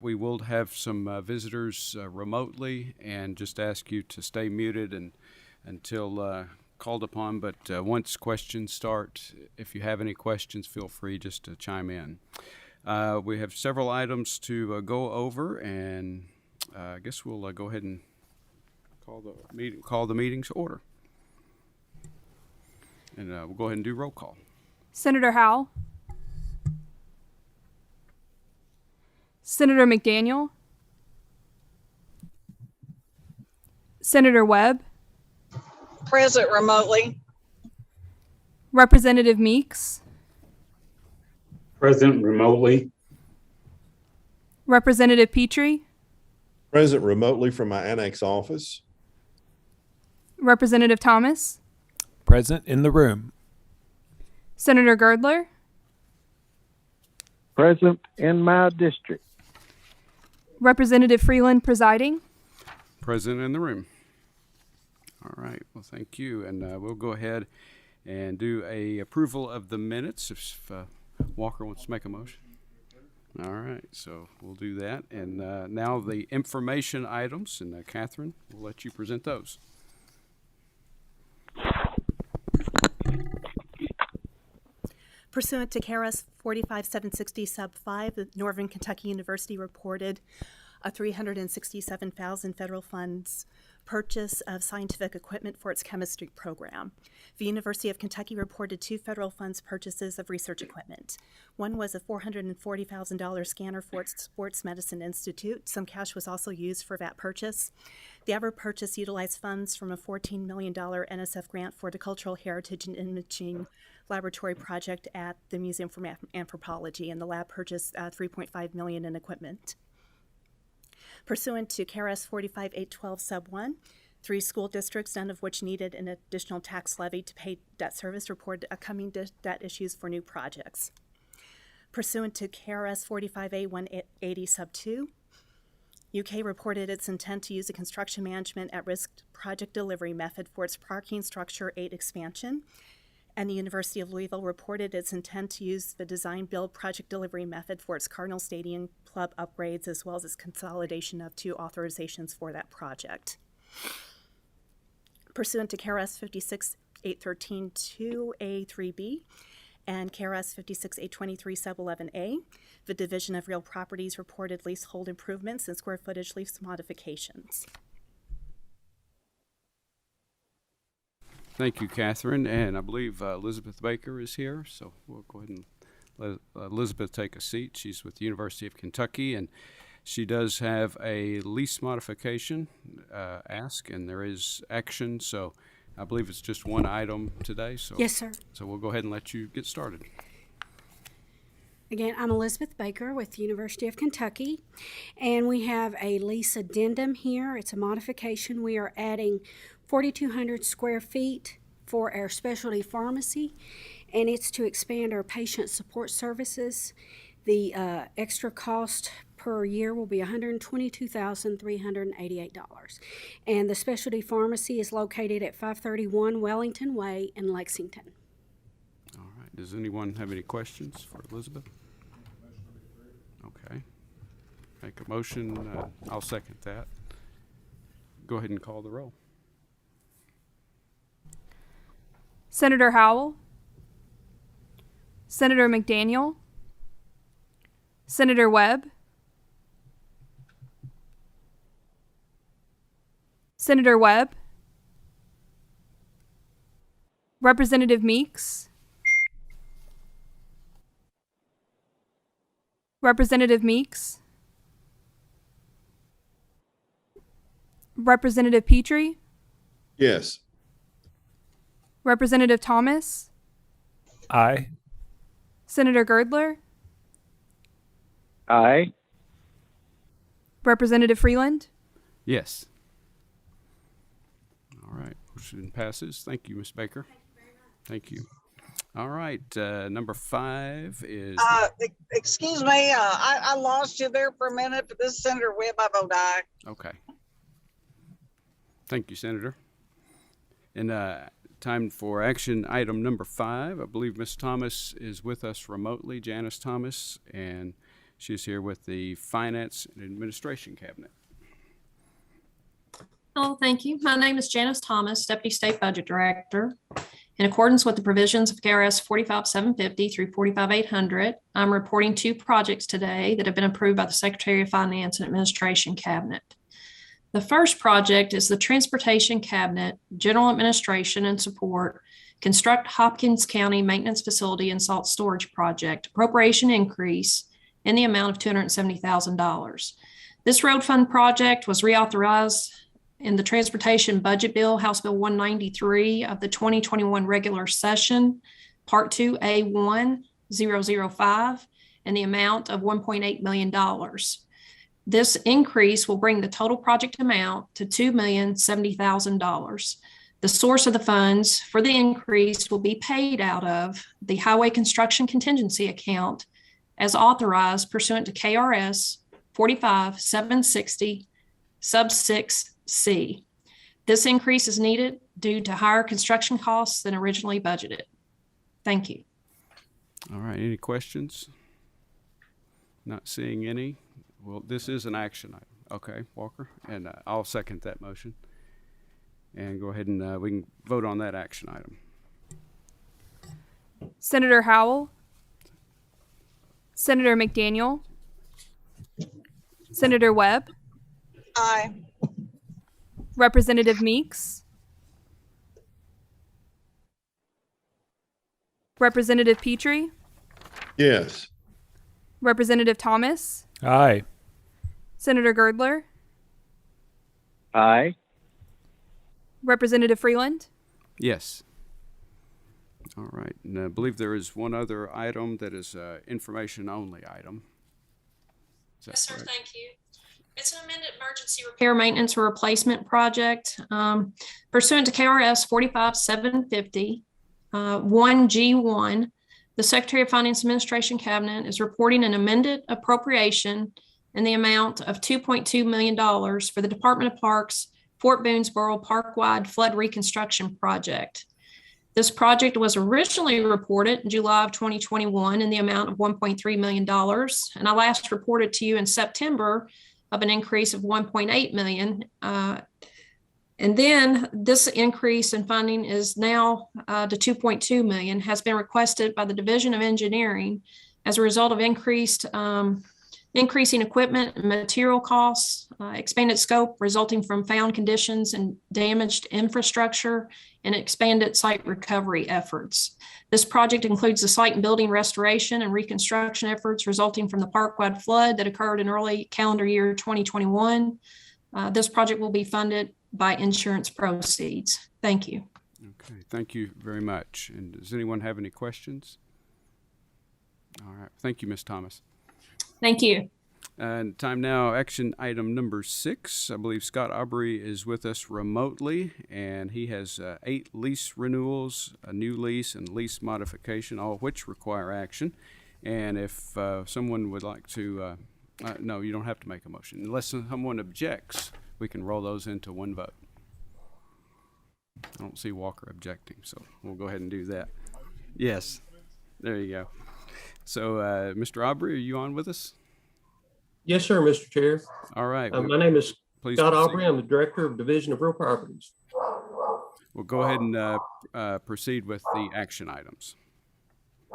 We will have some visitors remotely, and just ask you to stay muted until called upon. But once questions start, if you have any questions, feel free just to chime in. We have several items to go over, and I guess we'll go ahead and call the meeting to order. And we'll go ahead and do roll call. Senator Howell, Senator McDaniel, Senator Webb, Present remotely. Representative Meeks, Present remotely. Representative Petrie, Present remotely from my annex office. Representative Thomas, Present in the room. Senator Girdler, Present in my district. Representative Freeland presiding. Present in the room. All right. Well, thank you. And we'll go ahead and do a approval of the minutes if Walker wants to make a motion. All right. So we'll do that. And now the information items. And Catherine, we'll let you present those. Pursuant to KRS 45760 sub 5, the Northern Kentucky University reported a $367,000 federal funds purchase of scientific equipment for its chemistry program. The University of Kentucky reported 2 federal funds purchases of research equipment. One was a $440,000 scanner for its Sports Medicine Institute. Some cash was also used for that purchase. The other purchase utilized funds from a $14 million NSF grant for the Cultural Heritage and Imaging Laboratory project at the Museum for Anthropology, and the lab purchased $3.5 million in equipment. Pursuant to KRS 45812 sub 1, 3 school districts, none of which needed an additional tax levy to pay debt service, reported upcoming debt issues for new projects. Pursuant to KRS 45A180 sub 2, UK reported its intent to use a construction management at risk project delivery method for its parking structure 8 expansion. And the University of Louisville reported its intent to use the design build project delivery method for its Cardinal Stadium club upgrades, as well as its consolidation of 2 authorizations for that project. Pursuant to KRS 56813 2A3B and KRS 56823 sub 11A, the Division of Real Properties reported leasehold improvements and square footage lease modifications. Thank you, Catherine. And I believe Elizabeth Baker is here, so we'll go ahead and let Elizabeth take a seat. She's with the University of Kentucky, and she does have a lease modification ask, and there is action. So I believe it's just one item today. So yes, sir. So we'll go ahead and let you get started. Again, I'm Elizabeth Baker with the University of Kentucky, and we have a lease addendum here. It's a modification. We are adding 4,200 square feet for our specialty pharmacy, and it's to expand our patient support services. The extra cost per year will be $122,388. And the specialty pharmacy is located at 531 Wellington Way in Lexington. All right. Does anyone have any questions for Elizabeth? Okay. Make a motion. I'll second that. Go ahead and call the roll. Senator Howell, Senator McDaniel, Senator Webb, Senator Webb, Representative Meeks, Representative Meeks, Representative Petrie, Yes. Representative Thomas, Aye. Senator Girdler, Aye. Representative Freeland. Yes. All right. Motion passes. Thank you, Ms. Baker. Thank you. All right. Number 5 is. Excuse me. I lost you there for a minute, but this is Senator Webb. I vote aye. Okay. Thank you, Senator. And time for action item number 5. I believe Ms. Thomas is with us remotely, Janice Thomas, and She's here with the Finance and Administration Cabinet. Hello, thank you. My name is Janice Thomas, Deputy State Budget Director. In accordance with the provisions of KRS 45750 through 45800, I'm reporting 2 projects today that have been approved by the Secretary of Finance and Administration Cabinet. The first project is the Transportation Cabinet, General Administration and Support, Construct Hopkins County Maintenance Facility and Salt Storage Project, appropriation increase in the amount of $270,000. This road fund project was reauthorized in the Transportation Budget Bill, House Bill 193 of the 2021 regular session, Part 2A1005, in the amount of $1.8 million. This increase will bring the total project amount to $2,070,000. The source of the funds for the increase will be paid out of the Highway Construction Contingency Account as authorized pursuant to KRS 45760, Sub 6C. This increase is needed due to higher construction costs than originally budgeted. Thank you. All right, any questions? Not seeing any. Well, this is an action item. Okay, Walker, and I'll second that motion. And go ahead and we can vote on that action item. Senator Howell, Senator McDaniel, Senator Webb, Aye. Representative Meeks, Representative Petrie, Yes. Representative Thomas, Aye. Senator Girdler, Aye. Representative Freeland. Yes. All right, and I believe there is one other item that is information only item. Is that Yes, sir. correct? Thank you. It's an amended emergency repair, maintenance, or replacement project. Pursuant to KRS 45750, 1G1, the Secretary of Finance Administration Cabinet is reporting an amended appropriation in the amount of $2.2 million for the Department of Parks Fort Boonesboro Park-wide flood reconstruction project. This project was originally reported in July of 2021 in the amount of $1.3 million, and I last reported to you in September of an increase of $1.8 million. And then this increase in funding is now to $2.2 million, has been requested by the Division of Engineering as a result of increasing equipment and material costs, expanded scope resulting from found conditions and damaged infrastructure, and expanded site recovery efforts. This project includes the site and building restoration and reconstruction efforts resulting from the park-wide flood that occurred in early calendar year 2021. This project will be funded by insurance proceeds. Thank you. Okay, thank you very much. And does anyone have any questions? All right, thank you, Ms. Thomas. Thank you. And time now, action item number 6. I believe Scott Aubrey is with us remotely, and he has 8 lease renewals, a new lease, and lease modification, all of which require action. And if someone would like to, no, you don't have to make a motion. Unless someone objects, we can roll those into one vote. I don't see Walker objecting, so we'll go ahead and do that. Yes, there you go. So, Mr. Aubrey, are you on with us? Yes, sir, Mr. Chair. All right. My name is Please Scott proceed. Aubrey. I'm the Director of Division of Real Properties. We'll go ahead and proceed with the action items.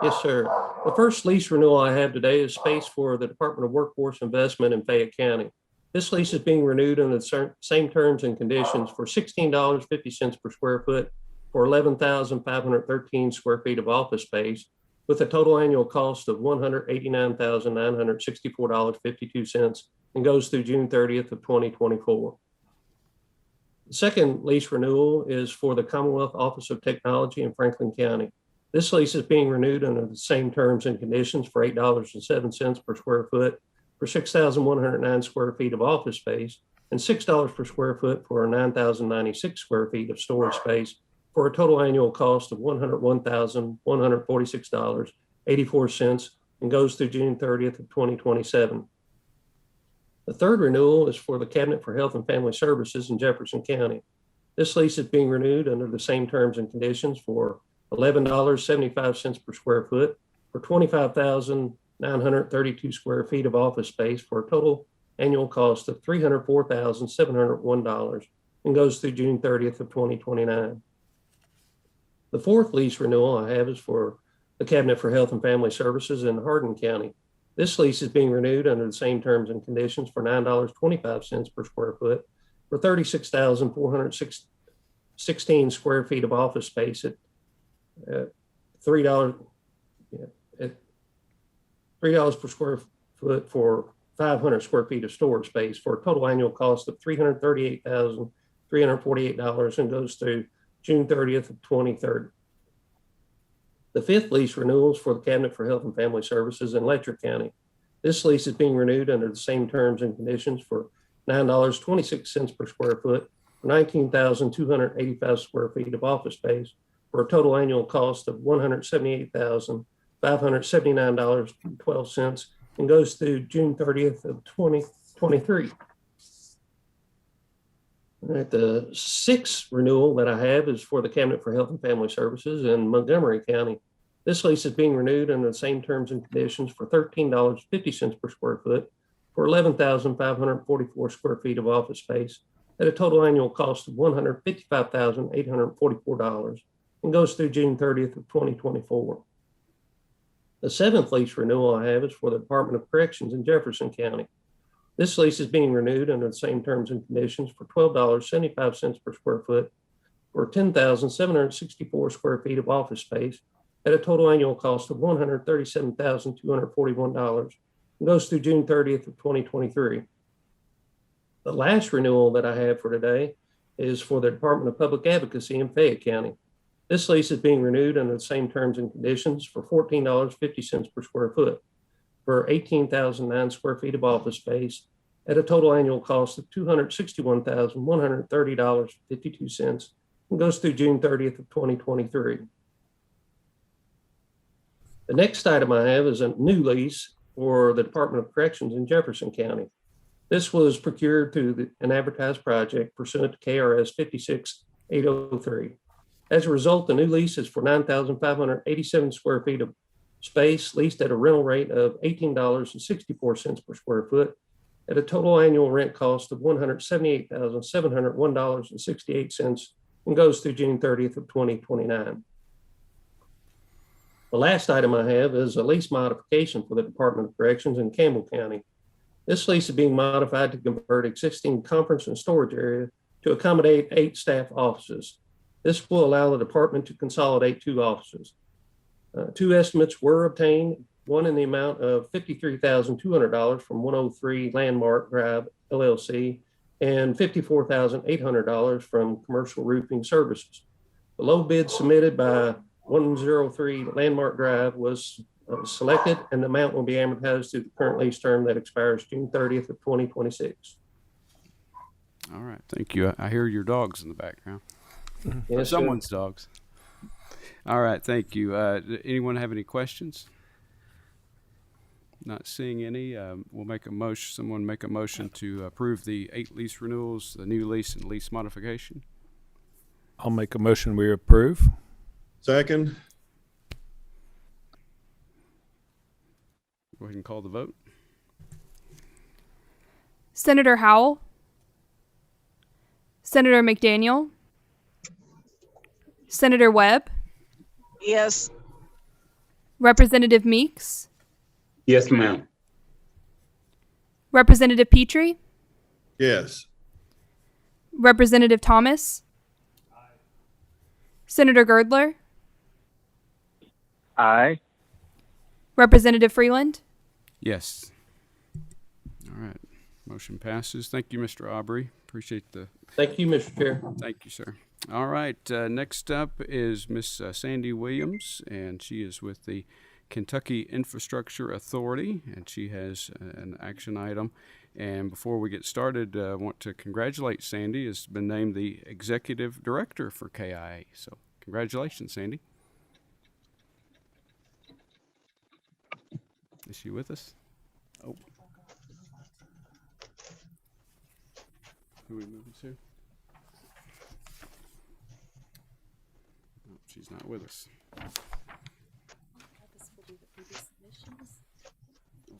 Yes, sir. The first lease renewal I have today is space for the Department of Workforce Investment in Fayette County. This lease is being renewed under the same terms and conditions for $16.50 per square foot for 11,513 square feet of office space, with a total annual cost of $189,964.52, and goes through June 30th of 2024. The second lease renewal is for the Commonwealth Office of Technology in Franklin County. This lease is being renewed under the same terms and conditions for $8.07 per square foot for 6,109 square feet of office space, and $6 per square foot for 9,096 square feet of storage space, for a total annual cost of $101,146.84, and goes through June 30th of 2027. The third renewal is for the Cabinet for Health and Family Services in Jefferson County. This lease is being renewed under the same terms and conditions for $11.75 per square foot for 932 square feet of office space for a total annual cost of $304,701 and goes through June 30th of 2029. The fourth lease renewal I have is for the Cabinet for Health and Family Services in Hardin County. This lease is being renewed under the same terms and conditions for $9.25 per square foot for 36,416 square feet of office space at $3 per square foot for 500 square feet of storage space for a total annual cost of $338,348 and goes through June 30th of 2030. The fifth lease renewal is for the Cabinet for Health and Family Services in Letcher County. This lease is being renewed under the same terms and conditions for $9.26 per square foot for 19,285 square feet of office space for a total annual cost of $178,579.12 and goes through June 30th of 2023. All right, the sixth renewal that I have is for the Cabinet for Health and Family Services in Montgomery County. This lease is being renewed under the same terms and conditions for $13.50 per square foot for 11,544 square feet of office space at a total annual cost of $155,844 and goes through June 30th of 2024. The seventh lease renewal I have is for the Department of Corrections in Jefferson County. This lease is being renewed under the same terms and conditions for $12.75 per square foot for 10,764 square feet of office space at a total annual cost of $137,241 and goes through June 30th of 2023. The last renewal that I have for today is for the Department of Public Advocacy in Fayette County. This lease is being renewed under the same terms and conditions for $14.50 per square foot for 18,009 square feet of office space at a total annual cost of $261,130.52 and goes through June 30th of 2023. The next item I have is a new lease for the Department of Corrections in Jefferson County. This was procured through an advertised project pursuant to KRS 56803. As a result, the new lease is for 9,587 square feet of space leased at a rental rate of $18.64 per square foot at a total annual rent cost of $178,701.68 and goes through June 30th of 2029. The last item I have is a lease modification for the Department of Corrections in Campbell County. This lease is being modified to convert existing conference and storage area to accommodate 8 staff offices. This will allow the department to consolidate 2 offices. 2 estimates were obtained, one in the amount of $53,200 from 103 Landmark Drive LLC and $54,800 from Commercial Roofing Services. The low bid submitted by 103 Landmark Drive was selected, and the amount will be amortized through the current lease term that expires June 30th of 2026. All right, thank you. I hear your dogs in the background. Yes, Someone's dogs. All right, thank you. Anyone have any questions? Not seeing any. We'll make a motion. Someone make a motion to approve the 8 lease renewals, the new lease and lease modification. I'll make a motion we approve. Second. Go ahead and call the vote. Senator Howell, Senator McDaniel, Senator Webb, Yes. Representative Meeks, Yes, ma'am. Representative Petrie, Yes. Representative Thomas, Senator Girdler, Aye. Representative Freeland. Yes. All right. Motion passes. Thank you, Mr. Aubrey. Appreciate the. Thank you, Mr. Chair. Thank you, sir. All right. Next up is Miss Sandy Williams, and she is with the Kentucky Infrastructure Authority, and she has an action item. And before we get started, I want to congratulate Sandy. Has been named the Executive Director for KIA. So congratulations, Sandy. Is she with us? Oh. Who are we moving to? Oh, she's not with us.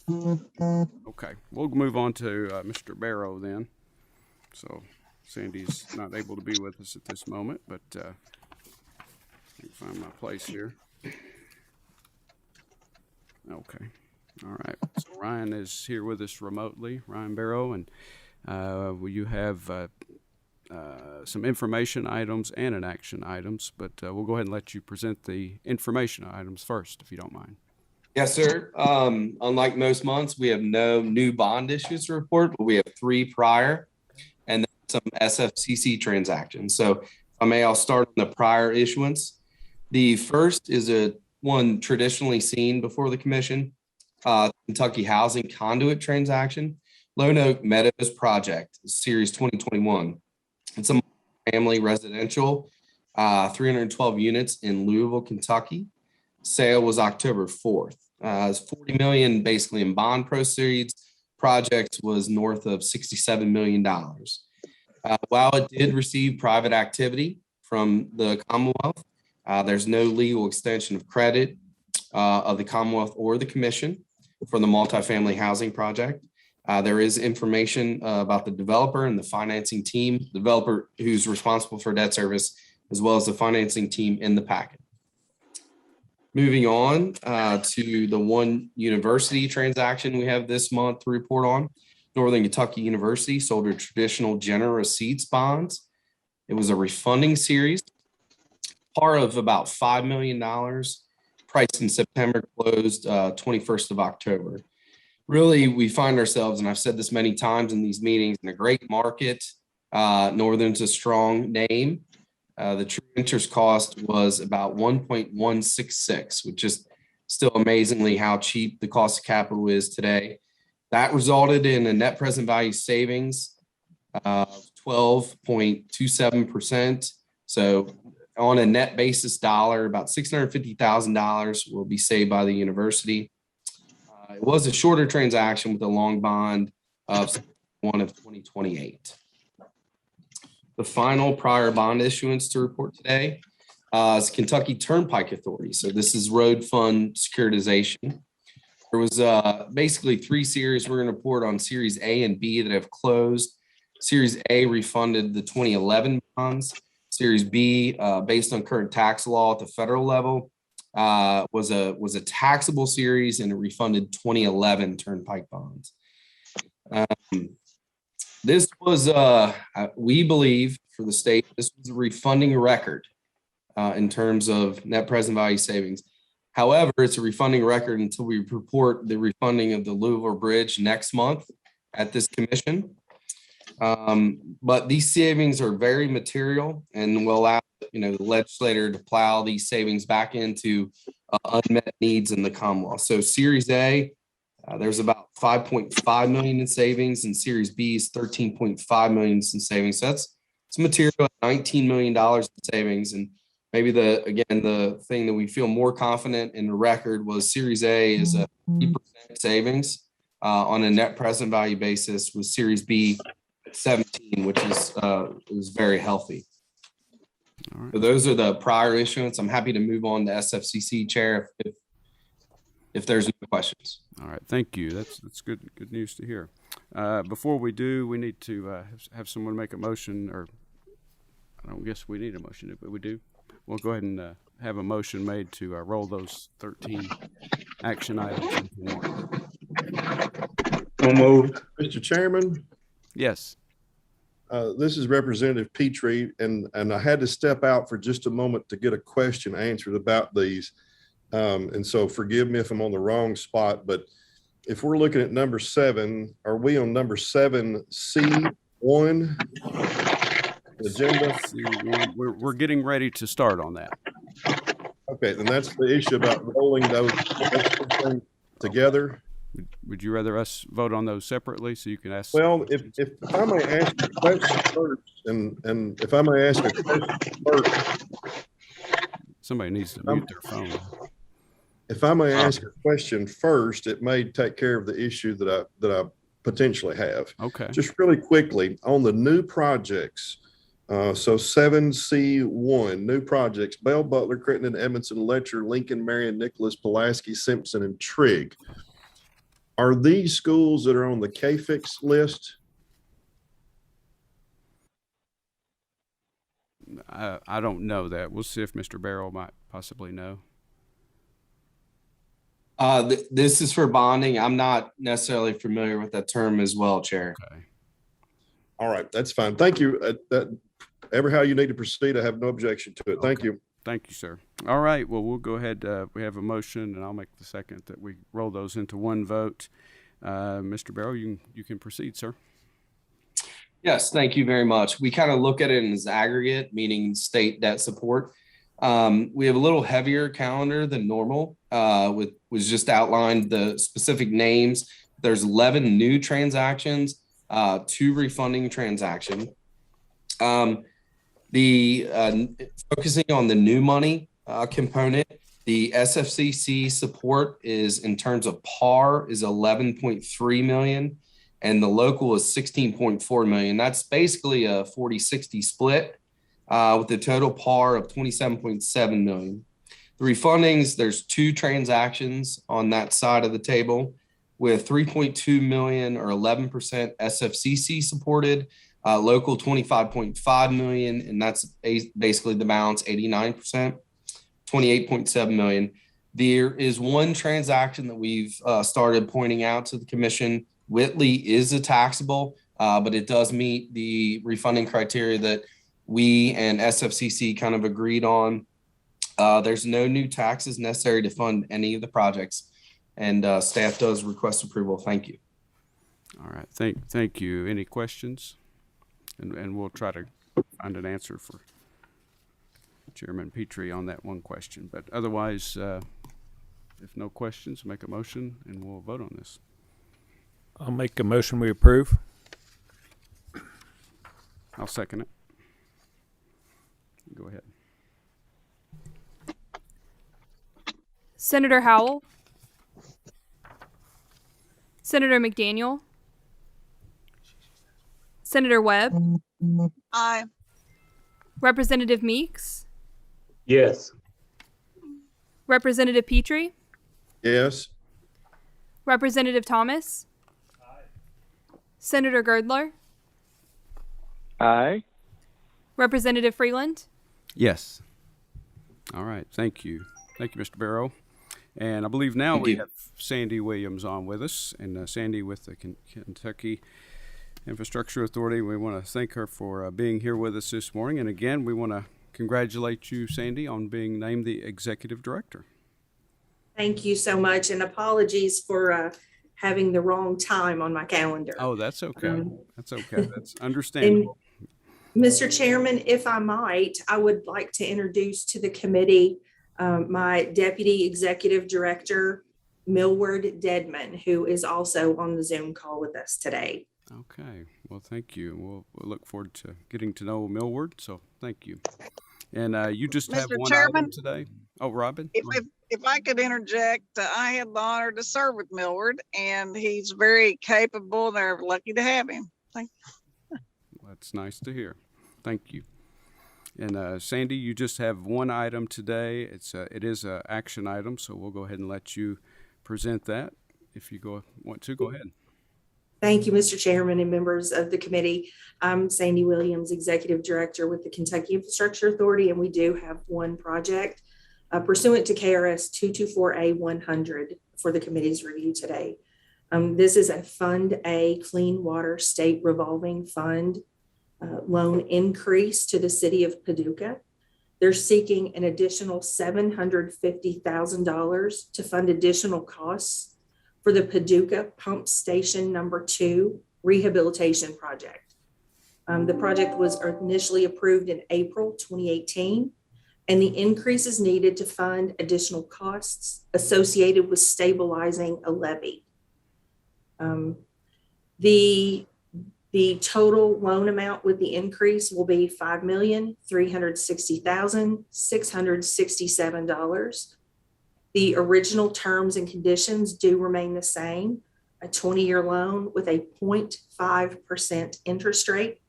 Okay, we'll move on to Mr. Barrow then. So Sandy's not able to be with us at this moment, but I can find my place here. Okay, all right. So Ryan is here with us remotely, Ryan Barrow, and will you have some information items and an action items, but we'll go ahead and let you present the information items first, if you don't mind. Yes, sir. Unlike most months, we have no new bond issues to report, but we have 3 prior and then some SFCC transactions. So if I may, I'll start on the prior issuance. The first is one traditionally seen before the commission, Kentucky Housing Conduit transaction, Lone Oak Meadows Project, Series 2021. It's a family residential, 312 units in Louisville, Kentucky. Sale was October 4th. It's $40 million basically in bond proceeds. Project was north of $67 million. While it did receive private activity from the Commonwealth, there's no legal extension of credit of the Commonwealth or the Commission for the multifamily housing project. There is information about the developer and the financing team, developer who's responsible for debt service, as well as the financing team in the packet. Moving on to the one university transaction we have this month to report on. Northern Kentucky University sold a traditional general receipts bonds. It was a refunding series, par of about $5 million, priced in September, closed 21st of October. Really, we find ourselves, and I've said this many times in these meetings, in a great market. Northern's a strong name. The true interest cost was about 1.166, which is still amazingly how cheap the cost of capital is today. That resulted in a net present value savings of 12.27%. So on a net basis dollar, about $650,000 will be saved by the university. It was a shorter transaction with a long bond of 2028. The final prior bond issuance to report today is Kentucky Turnpike Authority. So this is road fund securitization. There was basically 3 series. We're going to report on Series A and B that have closed. Series A refunded the 2011 bonds. Series B, based on current tax law at the federal level, was a taxable series, and it refunded 2011 Turnpike bonds. This was, we believe, for the state, this was a refunding record in terms of net present value savings. However, it's a refunding record until we report the refunding of the Louisville Bridge next month at this commission. But these savings are very material and will allow the legislator to plow these savings back into unmet needs in the Commonwealth. So Series A, there's about $5.5 million in savings, and Series B is $13.5 million in savings. So it's material at $19 million in savings. And maybe the thing that we feel more confident in the record was Series A is a 3% savings on a net present value basis, with Series B at 17, which is very healthy. All right. So those are the prior issuance. I'm happy to move on to SFCC, Chair, if there's no questions. All right, thank you. That's good news to hear. Before we do, we need to have someone make a motion, or I don't guess we need a motion, but we do. We'll go ahead and have a motion made to roll those 13 action items into one. So moved. Mr. Chairman? Yes. This is Representative Petrie, and I had to step out for just a moment to get a question answered about these. And so forgive me if I'm on the wrong spot, but if we're looking at number 7, are we on number 7C1 agenda? We're getting ready to start on that. Okay, then that's the issue about rolling those together. Would you rather us vote on those separately so you can ask? Well, if I may ask a question first, and if I may ask a question first. Somebody needs to mute their phone. If I may ask a question first, it may take care of the issue that I potentially have. Okay. Just really quickly on the new projects. So 7C1, new projects: Bell, Butler, Crittenden, Edmondson, Letcher, Lincoln, Marion, Nicholas, Pulaski, Simpson, and Trigg. Are these schools that are on the KFIX list? I don't know that. We'll see if Mr. Barrow might possibly know. This is for bonding. I'm not necessarily familiar with that term as well, Chair. Okay. All right, that's fine. Thank you. Ever how you need to proceed, I have no objection to it. Thank you. Thank you, sir. All right. Well, we'll go ahead. We have a motion, and I'll make the second that we roll those into one vote. Mr. Barrow, you can proceed, sir. Yes, thank you very much. We kind of look at it as aggregate, meaning state debt support. We have a little heavier calendar than normal, was just outlined the specific names. There's 11 new transactions, 2 refunding transactions. Focusing on the new money component, the SFCC support is in terms of par is 11.3 million. And the local is 16.4 million. That's basically a 40-60 split with a total par of 27.7 million. The refundings, there's 2 transactions on that side of the table with 3.2 million or 11% SFCC supported, local 25.5 million, and that's basically the balance, 89%, 28.7 million. There is one transaction that we've started pointing out to the commission. Whitley is a taxable, but it does meet the refunding criteria that we and SFCC kind of agreed on. There's no new taxes necessary to fund any of the projects, and staff does request approval. Thank you. All right. Thank you. Any questions? And we'll try to find an answer for Chairman Petrie on that one question. But otherwise, if no questions, make a motion and we'll vote on this. I'll make a motion we approve. I'll second it. Go ahead. Senator Howell, Senator McDaniel, Senator Webb, Aye. Representative Meeks, Yes. Representative Petrie, Yes. Representative Thomas, Senator Girdler, Aye. Representative Freeland. Yes. All right. Thank you. Thank you, Mr. Barrow. And I believe now we have Sandy Williams on with us. And Sandy with the Kentucky Infrastructure Authority. We want to thank her for being here with us this morning. And again, we want to congratulate you, Sandy, on being named the Executive Director. Thank you so much. And apologies for having the wrong time on my calendar. Oh, that's okay. That's okay. That's understandable. Mr. Chairman, if I might, I would like to introduce to the committee my Deputy Executive Director, Millward Deadman, who is also on the Zoom call with us today. Okay. Well, thank you. We'll look forward to getting to know Millward. So thank you. And you just have Mr. one Chairman, item today. Oh, Robin. If I could interject, I had the honor to serve with Millward, and he's very capable. They're lucky to have him. Thank you. That's nice to hear. Thank you. And Sandy, you just have one item today. It is an action item, so we'll go ahead and let you present that. If you want to, go ahead. Thank you, Mr. Chairman and members of the committee. I'm Sandy Williams, Executive Director with the Kentucky Infrastructure Authority, and we do have one project pursuant to KRS 224A-100 for the committee's review today. This is a Fund A Clean Water State Revolving Fund loan increase to the city of Paducah. They're seeking an additional $750,000 to fund additional costs for the Paducah Pump Station number 2 rehabilitation project. The project was initially approved in April 2018, and the increase is needed to fund additional costs associated with stabilizing a levee. The total loan amount with the increase will be $5,360,667. The original terms and conditions do remain the same, a 20-year loan with a 0.5% interest rate.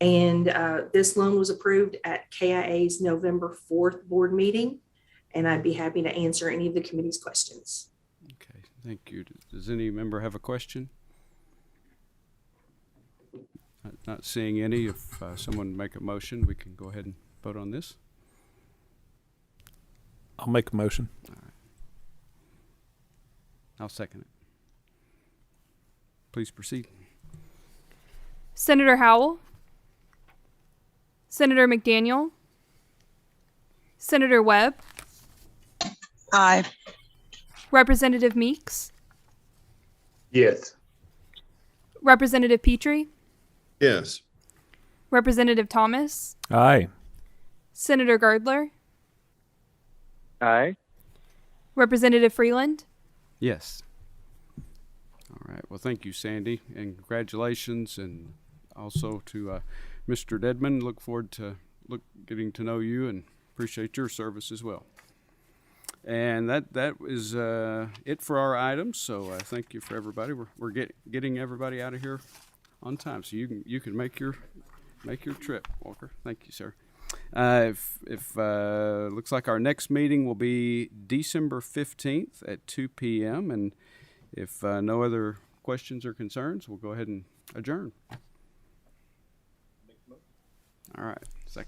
And this loan was approved at KIA's November 4th board meeting, and I'd be happy to answer any of the committee's questions. Okay, Thank you. Does any member have a question? Not seeing any. If someone make a motion, we can go ahead and vote on this. I'll make a motion. All right. I'll second it. Please proceed. Senator Howell, Senator McDaniel, Senator Webb, Aye. Representative Meeks, Yes. Representative Petrie, Yes. Representative Thomas, Aye. Senator Girdler, Aye. Representative Freeland. Yes. All right. Well, thank you, Sandy, and congratulations, and also to Mr. Dedman. Look forward to getting to know you, and appreciate your service as well. And that is it for our items. So thank you for everybody. We're getting everybody out of here on time, so you can make your trip, Walker. Thank you, sir. If looks like our next meeting will be December 15th at 2 p.m. And if no other questions or concerns, we'll go ahead and adjourn. All right. Second.